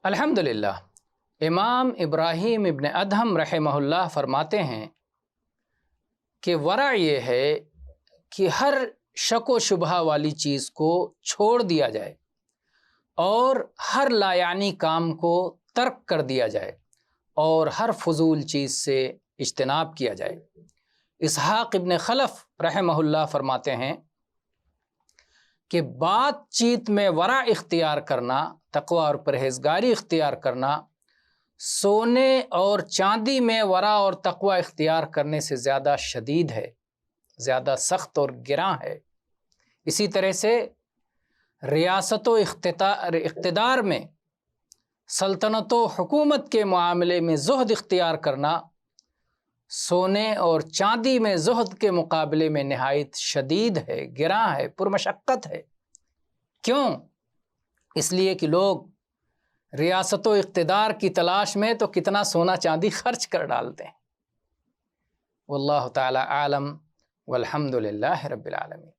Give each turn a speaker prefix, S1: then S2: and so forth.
S1: الحمدللہ، امام ابراہیم ابن ادہم رحمہ اللہ فرماتے ہیں کہ ورع یہ ہے کہ ہر شک و شبہ والی چیز کو چھوڑ دیا جائے اور ہر لا یعنی کام کو ترک کر دیا جائے اور ہر فضول چیز سے اجتناب کیا جائے۔ اسحاق ابن خلف رحمہ اللہ فرماتے ہیں کہ بات چیت میں ورع اختیار کرنا، تقوی اور پرہیزگاری اختیار کرنا، سونے اور چاندی میں ورع اور تقوی اختیار کرنے سے زیادہ شدید ہے، زیادہ سخت اور گراں ہے۔ اسی طرح سے ریاست و اقتدار میں، سلطنت و حکومت کے معاملے میں زہد اختیار کرنا سونے اور چاندی میں زہد کے مقابلے میں نہایت شدید ہے، گراں ہے، پرمشقت ہے۔ کیوں؟ اس لیے کہ لوگ ریاست و اقتدار کی تلاش میں تو کتنا سونا چاندی خرچ کر ڈالتے ہیں۔ واللہ تعالی عالم، والحمد للہ رب العالمین۔